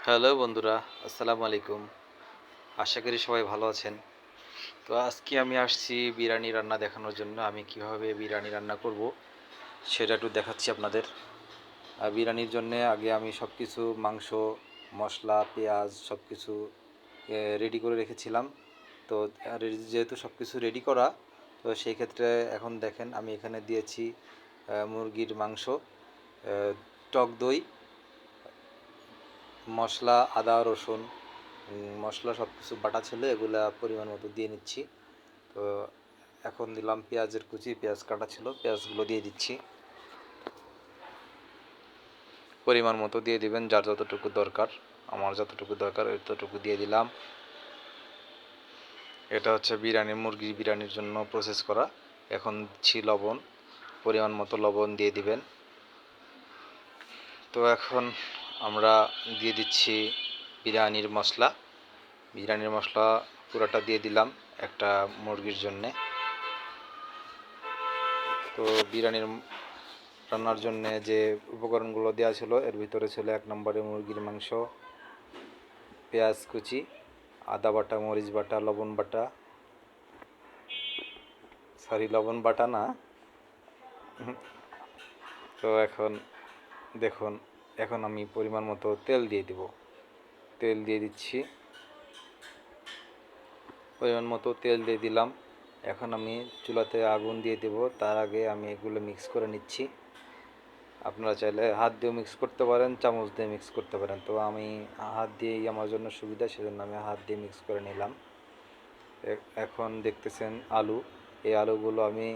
Hello বন্ধুরা, আসসালামু আলাইকুম। আশা করি সবাই ভালো আছেন। তো আজকে আমি আসছি বিরিয়ানি রান্না দেখানোর জন্য। আমি কিভাবে বিরিয়ানি রান্না করব সেটা একটু দেখাচ্ছি আপনাদের। বিরিয়ানির জন্যে আগে আমি সব কিছু মাংস, মশলা, পেঁয়াজ সব কিছু রেডি করে রেখেছিলাম। তো যেহেতু সব কিছু রেডি করা, তো সেই ক্ষেত্রে এখন দেখেন আমি এখানে দিয়েছি মুরগির মাংস, টক দই, মশলা, আদা রসুন, মশলা সব কিছু বাটা ছিল, এগুলা পরিমাণ মতো দিয়ে নিচ্ছি। তো এখন দিলাম পেঁয়াজের কুচি, পেঁয়াজ কাটা ছিল, পেঁয়াজগুলো দিয়ে দিচ্ছি। পরিমাণ মতো দিয়ে দিবেন, যার যতটুকু দরকার। আমার যতটুকু দরকার ততটুকু দিয়ে দিলাম। এটা হচ্ছে মুরগি বিরিয়ানির জন্য প্রসেস করা। এখন দিচ্ছি লবণ, পরিমাণ মতো লবণ দিয়ে দিবেন। তো এখন আমরা দিয়ে দিচ্ছি বিরিয়ানির মশলা। বিরিয়ানির মশলা পুরোটা দিয়ে দিলাম একটা মুরগির জন্যে। তো বিরিয়ানির রান্নার জন্য যে উপকরণগুলো দেওয়া ছিল, এর ভিতরে ছিল 1 নম্বরে মুরগির মাংস, পেঁয়াজ কুচি, আদা বাটা, মরিচ বাটা, লবণ বাটা না। তো এখন দেখুন, এখন আমি পরিমাণ মতো তেল দিয়ে দিব। তেল দিয়ে দিচ্ছি, পরিমাণ মতো তেল দিয়ে দিলাম। এখন আমি চুলাতে আগুন দিয়ে দেব। তার আগে আমি এগুলো মিক্স করে নিচ্ছি। আপনারা চাইলে হাত দিয়েও মিক্স করতে পারেন, চামচ দিয়ে মিক্স করতে পারেন। তো আমি হাত দিয়েই আমার জন্য সুবিধা, সেজন্য আমি হাত দিয়ে মিক্স করে নিলাম। এখন দেখতেছেন আলু, এই আলুগুলো আমি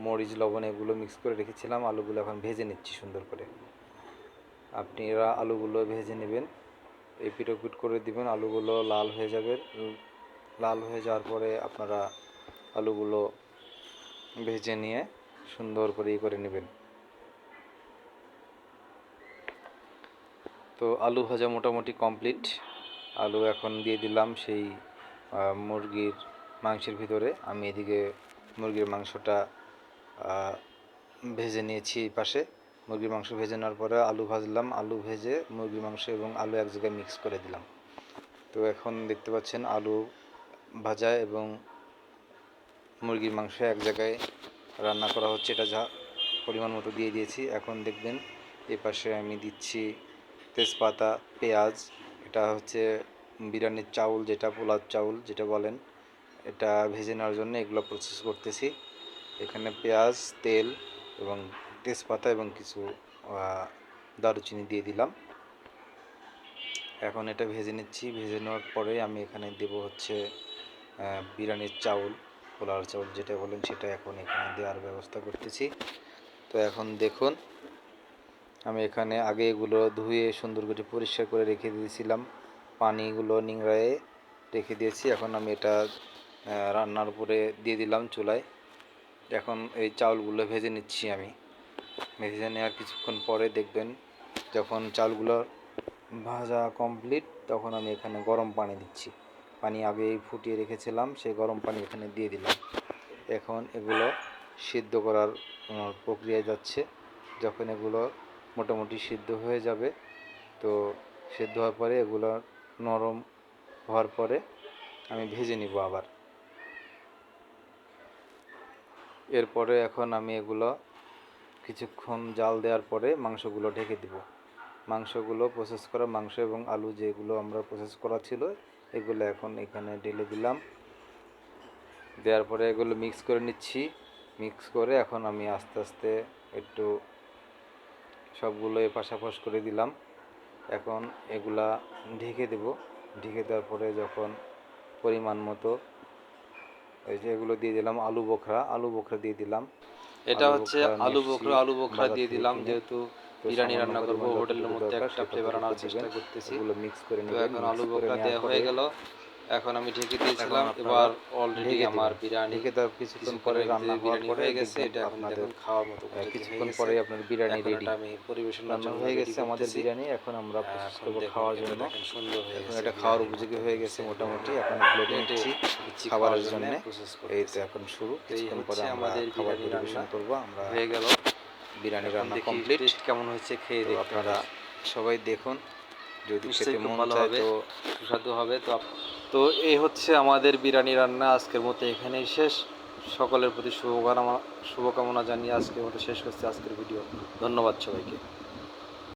মরিচ লবণ এগুলো মিক্স করে রেখেছিলাম। আলুগুলো এখন ভেজে নিচ্ছি সুন্দর করে। আপনারা আলুগুলো ভেজে নেবেন, এপিট ওপিট করে দিবেন, আলুগুলো লাল হয়ে যাবে। লাল হয়ে যাওয়ার পরে আপনারা আলুগুলো ভেজে নিয়ে সুন্দর করে করে নেবেন। তো আলু ভাজা মোটামুটি কমপ্লিট। আলু এখন দিয়ে দিলাম সেই মুরগির মাংসের ভিতরে। আমি এদিকে মুরগির মাংসটা ভেজে নিয়েছি এই পাশে। মুরগির মাংস ভেজে নেওয়ার পরে আলু ভাজলাম, আলু ভেজে মুরগির মাংস এবং আলু এক জায়গায় মিক্স করে দিলাম। তো এখন দেখতে পাচ্ছেন আলু ভাজা এবং মুরগির মাংস এক জায়গায় রান্না করা হচ্ছে। এটা যা পরিমাণ মতো দিয়ে দিয়েছি। এখন দেখবেন এই পাশে আমি দিচ্ছি তেজপাতা, পেঁয়াজ। এটা হচ্ছে বিরিয়ানির চাউল, যেটা পোলাও চাউল যেটা বলেন, এটা ভেজে নেওয়ার জন্য এগুলো প্রসেস করতেছি। এখানে পেঁয়াজ, তেল এবং তেজপাতা এবং কিছু দারুচিনি দিয়ে দিলাম। এখন এটা ভেজে নিচ্ছি। ভেজে নেওয়ার পরে আমি এখানে দেব হচ্ছে বিরিয়ানির চাউল, পোলাও চাউল যেটা বলেন, সেটা এখন এখানে দেওয়ার ব্যবস্থা করতেছি। তো এখন দেখুন, আমি এখানে আগে এগুলো ধুয়ে সুন্দর করে পরিষ্কার করে রেখে দিয়েছিলাম, পানিগুলো নিংড়ায়ে রেখে দিয়েছি। এখন আমি এটা রান্নার উপরে দিয়ে দিলাম চুলায়। এখন এই চাউলগুলো ভেজে নিচ্ছি আমি। ভেজে নেওয়ার কিছুক্ষণ পরে দেখবেন যখন চাউলগুলো ভাজা কমপ্লিট, তখন আমি এখানে গরম পানি দিচ্ছি। পানি আগেই ফুটিয়ে রেখেছিলাম, সেই গরম পানি এখানে দিয়ে দিলাম। এখন এগুলো সিদ্ধ করার প্রক্রিয়ায় যাচ্ছে। যখন এগুলো মোটামুটি সিদ্ধ হয়ে যাবে, তো সিদ্ধ হওয়ার পরে এগুলো নরম হওয়ার পরে আমি ভেজে নিব আবার। এরপরে এখন আমি এগুলো কিছুক্ষণ জাল দেওয়ার পরে মাংসগুলো ঢেকে দিব। মাংসগুলো প্রসেস করা মাংস এবং আলু যেগুলো আমরা প্রসেস করা ছিল, এগুলো এখন এখানে ঢেলে দিলাম। দেওয়ার পরে এগুলো মিক্স করে নিচ্ছি। মিক্স করে এখন আমি আস্তে আস্তে একটু সবগুলো এপাশাপাশ করে দিলাম। এখন এগুলা ঢেকে দেব। ঢেকে দেওয়ার পরে যখন পরিমাণ মতো এই যে এগুলো দিয়ে দিলাম, আলু বোখরা দিয়ে দিলাম। এটা হচ্ছে আলু বোখরা দিয়ে দিলাম, যেহেতু বিরিয়ানি রান্না করব হোটেলের মধ্যে একটা ফ্লেভার আনার চেষ্টা করতেছি। এগুলো মিক্স করে নেবেন। এখন আলু বোখরা দেওয়া হয়ে গেল। এখন আমি ঢেকে দিয়েছিলাম। এবার অলরেডি আমার বিরিয়ানি ঢেকে দেওয়ার কিছুক্ষণ পরে রান্না হওয়ার পরে হয়ে গেছে। এটা এখন দেখুন খাওয়ার মতো কিছুক্ষণ পরে আপনার বিরিয়ানি রেডি। আমি পরিবেশনের জন্য হয়ে গেছে আমাদের বিরিয়ানি। এখন আমরা প্রসেস করব খাওয়ার জন্য। এখন এটা খাওয়ার উপযোগী হয়ে গেছে মোটামুটি। এখন প্লেটে নিচ্ছি খাবারের জন্য। এই তো এখন শুরু। কিছুক্ষণ পরে আমরা খাবার পরিবেশন করব। আমরা হয়ে গেল বিরিয়ানি রান্না কমপ্লিট। কেমন হয়েছে খেয়ে দেখতে আপনারা সবাই দেখুন। যদি নিশ্চয়ই খেতে খুব মন ভালো চায় হবে, তো। সুস্বাদু হবে। তো তো এই হচ্ছে আমাদের বিরিয়ানি রান্না, আজকের মতো এখানেই শেষ। সকলের প্রতি শুভকামনা জানিয়ে আজকের মতো শেষ করছি আজকের ভিডিও। ধন্যবাদ সবাইকে।